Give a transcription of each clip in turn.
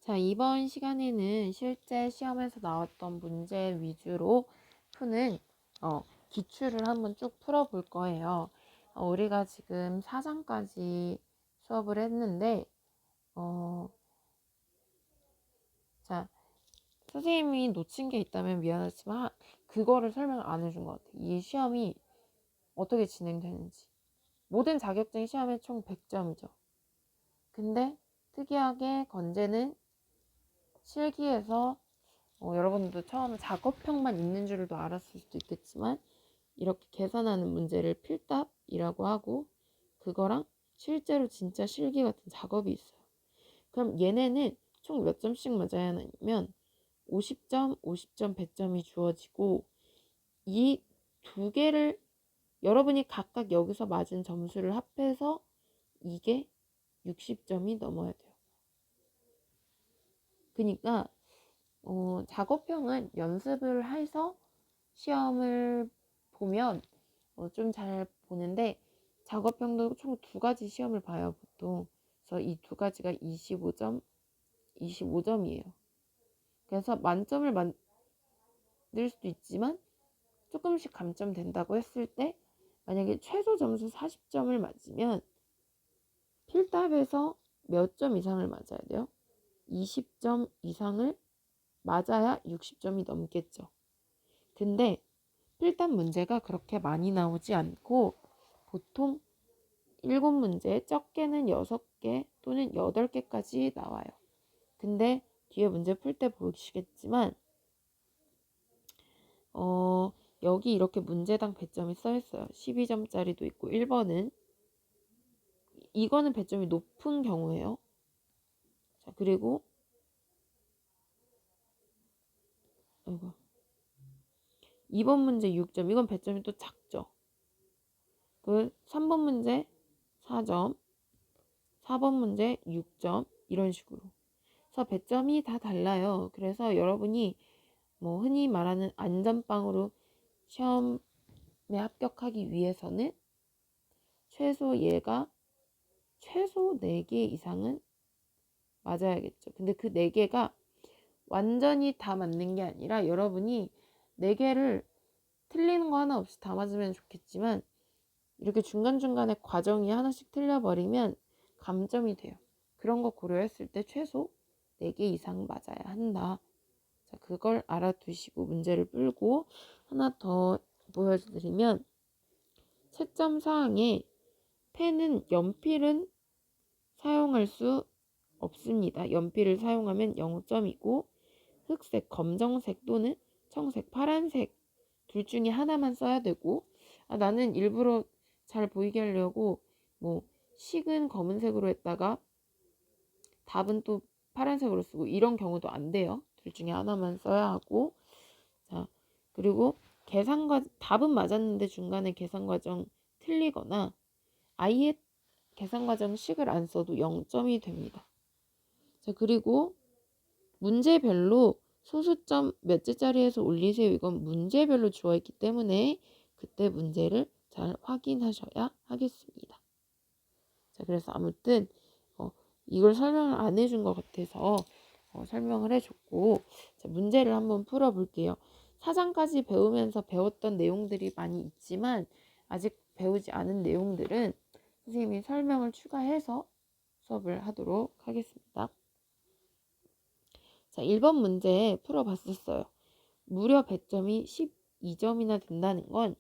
자, 이번 시간에는 실제 시험에서 나왔던 문제 위주로 푸는 기출을 한번 쭉 풀어볼 거예요. 우리가 지금 4장까지 수업을 했는데 자, 선생님이 놓친 게 있다면 미안하지만 그거를 설명을 안 해준 것 같아요. 이 시험이 어떻게 진행되는지. 모든 자격증 시험에 총 100점이죠. 근데 특이하게 건재는 실기에서 여러분도 처음에 작업형만 있는 줄도 알았을 수도 있겠지만 이렇게 계산하는 문제를 필답이라고 하고 그거랑 실제로 진짜 실기 같은 작업이 있어요. 그럼 얘네는 총 몇 점씩 맞아야 하냐면 50점, 50점, 100점이 주어지고 이 두 개를 여러분이 각각 여기서 맞은 점수를 합해서 이게 60점이 넘어야 돼요. 그러니까 작업형은 연습을 해서 시험을 보면 좀 잘 보는데 작업형도 총 2가지 시험을 봐요, 보통. 그래서 이 2가지가 25점, 25점이에요. 그래서 만점을 만들 수도 있지만 조금씩 감점된다고 했을 때 만약에 최소 점수 40점을 맞으면 필답에서 몇 점 이상을 맞아야 돼요? 20점 이상을 맞아야 60점이 넘겠죠. 근데 필답 문제가 그렇게 많이 나오지 않고 보통 7문제, 적게는 6개 또는 8개까지 나와요. 근데 뒤에 문제 풀 때 보시겠지만 여기 이렇게 문제당 배점이 써 있어요. 12점짜리도 있고 1번은 이거는 배점이 높은 경우예요. 자, 그리고 2번 문제 6점. 이건 배점이 또 작죠. 그 3번 문제 4점, 4번 문제 6점 이런 식으로. 그래서 배점이 다 달라요. 그래서 여러분이 흔히 말하는 안전빵으로 시험에 합격하기 위해서는 최소 4개 이상은 맞아야겠죠. 근데 그 4개가 완전히 다 맞는 게 아니라 여러분이 4개를 틀리는 거 하나 없이 다 맞으면 좋겠지만 이렇게 중간중간에 과정이 하나씩 틀려버리면 감점이 돼요. 그런 거 고려했을 때 최소 4개 이상 맞아야 한다. 자, 그걸 알아두시고 문제를 풀고 하나 더 보여드리면 채점 사항에 펜은 연필은 사용할 수 없습니다. 연필을 사용하면 0점이고 흑색, 검정색 또는 청색, 파란색 둘 중에 하나만 써야 되고 나는 일부러 잘 보이게 하려고 식은 검은색으로 했다가 답은 또 파란색으로 쓰고 이런 경우도 안 돼요. 둘 중에 하나만 써야 하고 자 그리고 답은 맞았는데 중간에 계산 과정 틀리거나 아예 계산 과정 식을 안 써도 0점이 됩니다. 자 그리고 문제별로 소수점 몇째 자리에서 올리세요. 이건 문제별로 주어 있기 때문에 그때 문제를 잘 확인하셔야 하겠습니다. 자 그래서 아무튼 이걸 설명을 안 해준 것 같아서 설명을 해줬고 자, 문제를 한번 풀어볼게요. 4장까지 배우면서 배웠던 내용들이 많이 있지만 아직 배우지 않은 내용들은 선생님이 설명을 추가해서 수업을 하도록 하겠습니다. 자, 1번 문제 풀어봤었어요. 무려 배점이 12점이나 된다는 건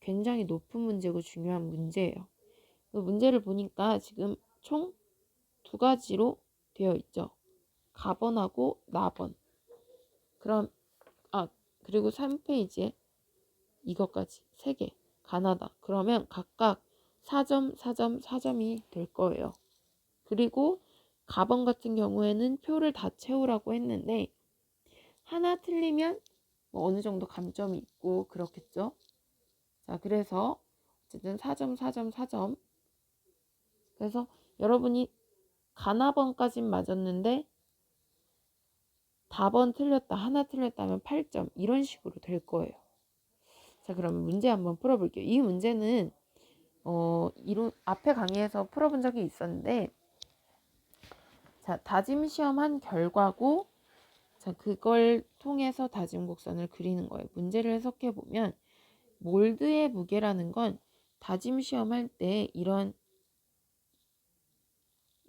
굉장히 높은 문제고 중요한 문제예요. 그 문제를 보니까 지금 총 2가지로 되어 있죠. 가번하고 나번. 그리고 3페이지에 이것까지 3개. 가나다. 그러면 각각 4점, 4점, 4점이 될 거예요. 그리고 가번 같은 경우에는 표를 다 채우라고 했는데 하나 틀리면 어느 정도 감점이 있고 그렇겠죠. 자, 그래서 어쨌든 4점, 4점, 4점. 그래서 여러분이 가나번까진 맞았는데 다번 틀렸다, 하나 틀렸다면 8점 이런 식으로 될 거예요. 자, 그러면 문제 한번 풀어볼게요. 이 문제는 앞에 강의에서 풀어본 적이 있었는데 자, 다짐 시험한 결과고, 자, 그걸 통해서 다짐 곡선을 그리는 거예요. 문제를 해석해 보면 몰드의 무게라는 건 다짐 시험할 때 이런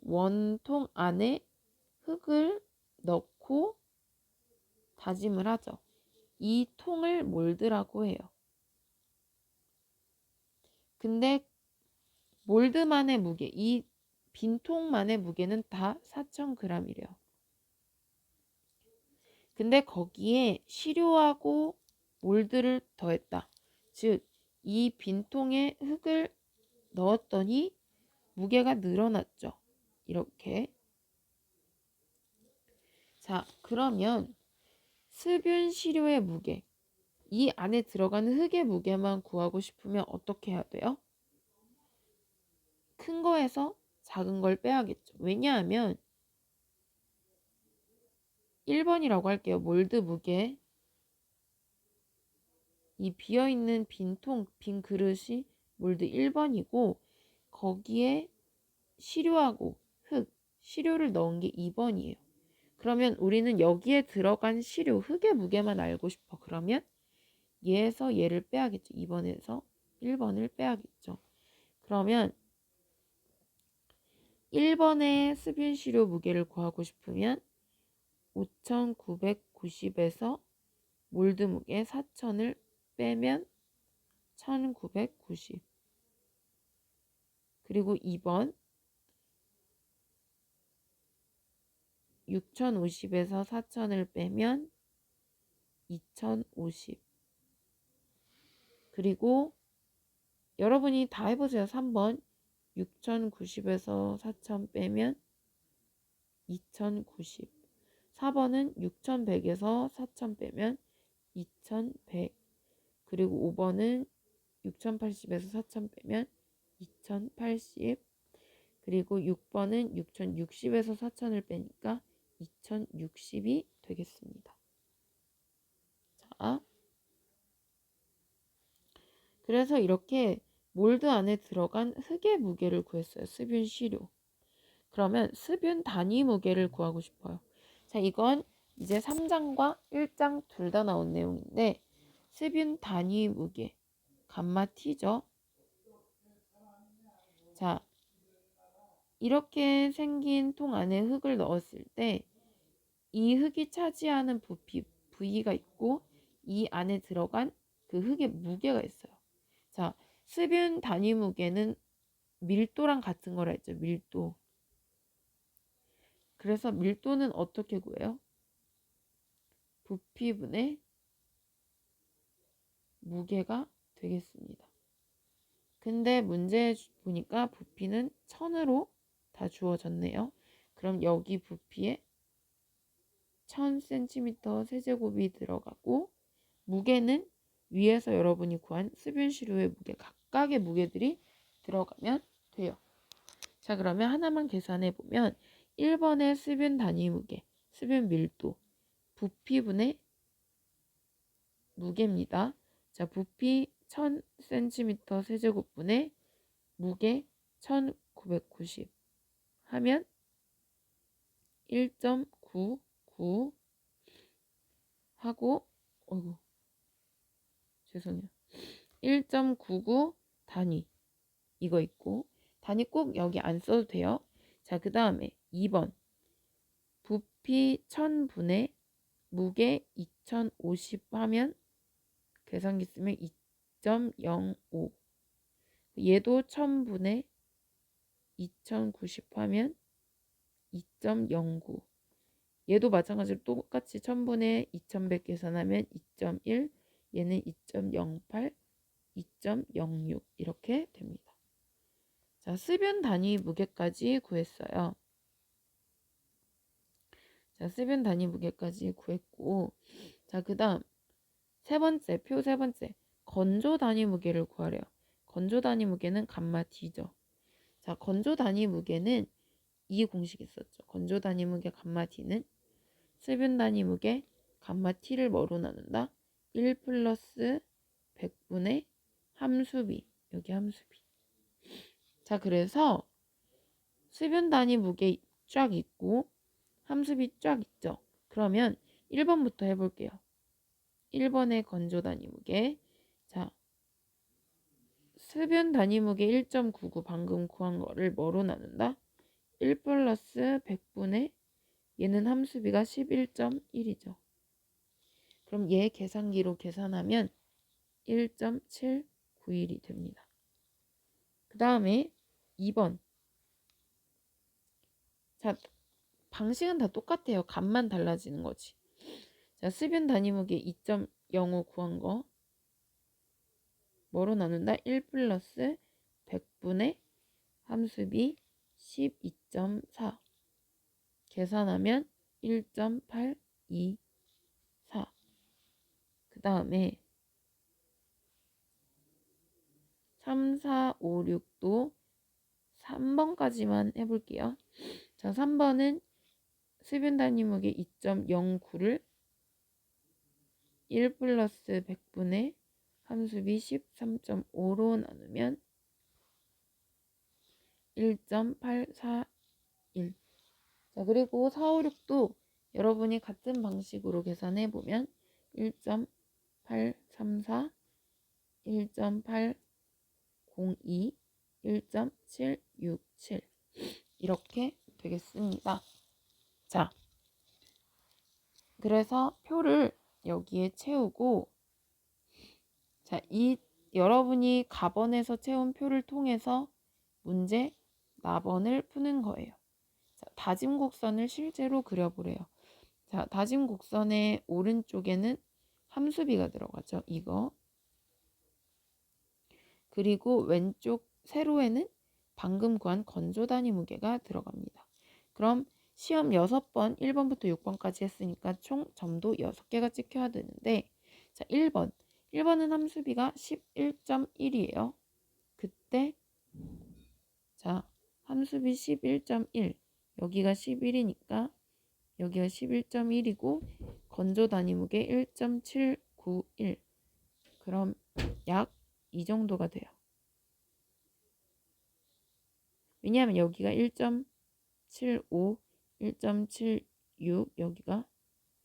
원통 안에 흙을 넣고 다짐을 하죠. 이 통을 몰드라고 해요. 근데 몰드만의 무게, 이 빈통만의 무게는 다 4,000g이래요. 근데 거기에 시료하고 몰드를 더했다. 즉, 이 빈통에 흙을 넣었더니 무게가 늘어났죠. 이렇게. 자, 그러면 습윤 시료의 무게, 이 안에 들어가는 흙의 무게만 구하고 싶으면 어떻게 해야 돼요? 큰 거에서 작은 걸 빼야겠죠. 왜냐하면 1번이라고 할게요. 몰드 무게. 이 비어있는 빈통, 빈 그릇이 몰드 1번이고 거기에 시료하고 흙, 시료를 넣은 게 2번이에요. 그러면 우리는 여기에 들어간 시료, 흙의 무게만 알고 싶어. 그러면 얘에서 얘를 빼야겠죠. 2번에서 1번을 빼야겠죠. 그러면 1번의 습윤 시료 무게를 구하고 싶으면 5,990에서 몰드 무게 4,000을 빼면 1,990. 그리고 2번 6,050에서 4,000을 빼면 2,050. 그리고 여러분이 다 해보세요. 3번 6,090에서 4,000 빼면 2,090. 4번은 6,100에서 4,000 빼면 2,100. 그리고 5번은 6,080에서 4,000 빼면 2,080. 그리고 6번은 6,060에서 4,000을 빼니까 2,060이 되겠습니다. 자, 그래서 이렇게 몰드 안에 들어간 흙의 무게를 구했어요. 습윤 시료. 그러면 습윤 단위 무게를 구하고 싶어요. 자, 이건 이제 3장과 1장 둘 다 나온 내용인데 습윤 단위 무게 감마 t죠. 자, 이렇게 생긴 통 안에 흙을 넣었을 때 이 흙이 차지하는 부피 V가 있고 이 안에 들어간 그 흙의 무게가 있어요. 자, 습윤 단위 무게는 밀도랑 같은 거라 했죠. 밀도. 그래서 밀도는 어떻게 구해요? 부피분의 무게가 되겠습니다. 근데 문제 보니까 부피는 1000으로 다 주어졌네요. 그럼 여기 부피에 1000cm 세제곱이 들어가고 무게는 위에서 여러분이 구한 습윤 시료의 무게 각각의 무게들이 들어가면 돼요. 자, 그러면 하나만 계산해 보면 1번의 습윤 단위 무게, 습윤 밀도, 부피분의 무게입니다. 자, 부피 1000cm 세제곱분의 무게 1990 하면 1.99 하고 어이구 죄송해요. 1.99 단위 이거 있고 단위 꼭 여기 안 써도 돼요. 자, 그 다음에 2번 부피 1000분의 무게 2050 하면 계산기 쓰면 2.05 얘도 1000분의 2090 하면 2.09 얘도 마찬가지로 똑같이 1000분의 2100 계산하면 2.1 얘는 2.08 2.06 이렇게 됩니다. 자, 습윤 단위 무게까지 구했어요. 자, 습윤 단위 무게까지 구했고 자, 그 다음 세 번째 건조 단위 무게를 구하래요. 건조 단위 무게는 감마 D죠. 자, 건조 단위 무게는 이 공식 있었죠. 건조 단위 무게 감마 D는 습윤 단위 무게 감마 T를 뭐로 나눈다? 1 플러스 100분의 함수비. 여기 함수비. 자, 그래서 습윤 단위 무게 쫙 있고 함수비 쫙 있죠. 그러면 1번부터 해볼게요. 1번의 건조 단위무게. 자, 흡연 단위무게 1.99 방금 구한 거를 뭐로 나눈다? 1 플러스 100분의 얘는 함수비가 11.1이죠. 그럼 얘 계산기로 계산하면 1.791이 됩니다. 그 다음에 2번. 자, 방식은 다 똑같아요. 값만 달라지는 거지. 자, 흡연 단위무게 2.05 구한 거 뭐로 나눈다? 1 플러스 100분의 함수비 12.4 계산하면 1.824. 그 다음에 3, 4, 5, 6도 3번까지만 해볼게요. 자, 3번은 흡연 단위무게 2.09를 1 플러스 100분의 함수비 13.5로 나누면 1.841. 자, 그리고 4, 5, 6도 여러분이 같은 방식으로 계산해 보면 1.834, 1.802, 1.767 이렇게 되겠습니다. 자, 그래서 표를 여기에 채우고, 자, 이 여러분이 가번에서 채운 표를 통해서 문제 나번을 푸는 거예요. 자, 다짐 곡선을 실제로 그려보래요. 자, 다짐 곡선의 오른쪽에는 함수비가 들어가죠. 이거. 그리고 왼쪽 세로에는 방금 구한 건조 단위 무게가 들어갑니다. 그럼 시험 6번, 1번부터 6번까지 했으니까 총 점도 6개가 찍혀야 되는데, 자, 1번은 함수비가 11.1이에요. 그때 자, 함수비 11.1 여기가 11이니까 여기가 11.1이고 건조 단위 무게 1.791 그럼 약 이 정도가 돼요. 왜냐하면 여기가 1.75, 1.76 여기가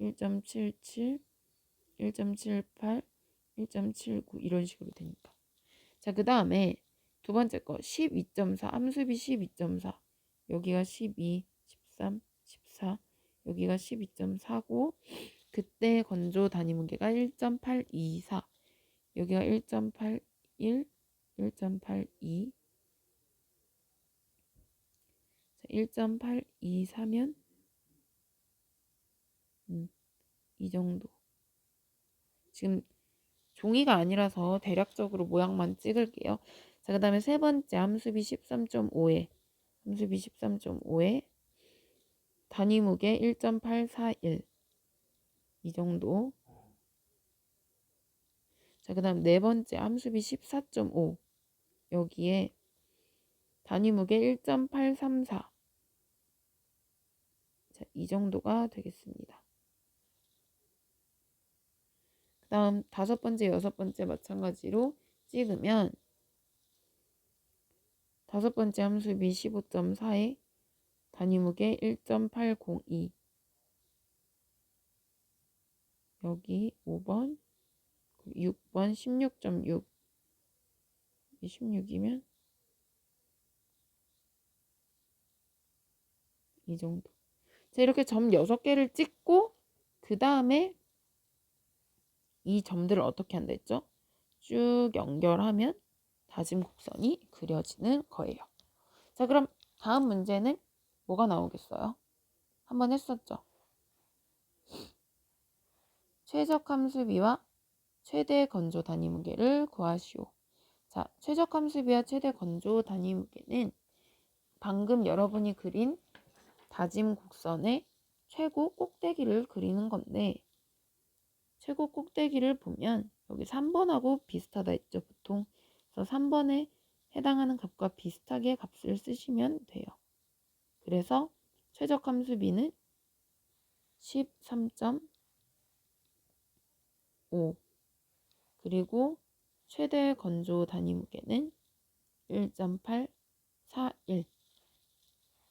1.77, 1.78, 1.79 이런 식으로 되니까. 자, 그 다음에 두 번째 거 12.4 함수비 12.4 여기가 12, 13, 14 여기가 12.4고 그때 건조 단위 무게가 1.824 여기가 1.81, 1.82 1.824면 이 정도. 지금 종이가 아니라서 대략적으로 모양만 찍을게요. 자, 그 다음에 세 번째 함수비 13.5에 함수비 13.5에 단위 무게 1.841 이 정도. 자, 그 다음 네 번째 함수비 14.5 여기에 단위 무게 1.834 자, 이 정도가 되겠습니다. 그 다음 다섯 번째, 여섯 번째 마찬가지로 찍으면 다섯 번째 함수비 15.4에 단위 무게 1.802 여기 5번 6번 16.6 16이면 이 정도. 자, 이렇게 점 6개를 찍고 그 다음에 이 점들을 어떻게 한다 했죠? 쭉 연결하면 다짐 곡선이 그려지는 거예요. 자, 그럼 다음 문제는 뭐가 나오겠어요? 한번 했었죠? 최적 함수비와 최대 건조 단위 무게를 구하시오. 자, 최적 함수비와 최대 건조 단위 무게는 방금 여러분이 그린 다짐 곡선의 최고 꼭대기를 그리는 건데 최고 꼭대기를 보면 여기 3번하고 비슷하다 했죠, 보통. 그래서 3번에 해당하는 값과 비슷하게 값을 쓰시면 돼요. 그래서 최적 함수비는 13.5 그리고 최대 건조 단위 무게는 1.841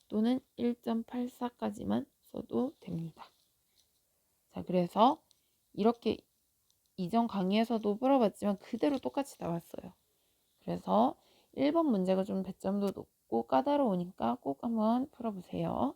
또는 1.84까지만 써도 됩니다. 자, 그래서 이렇게 이전 강의에서도 풀어봤지만 그대로 똑같이 나왔어요. 그래서 1번 문제가 좀 배점도 높고 까다로우니까 꼭 한번 풀어보세요.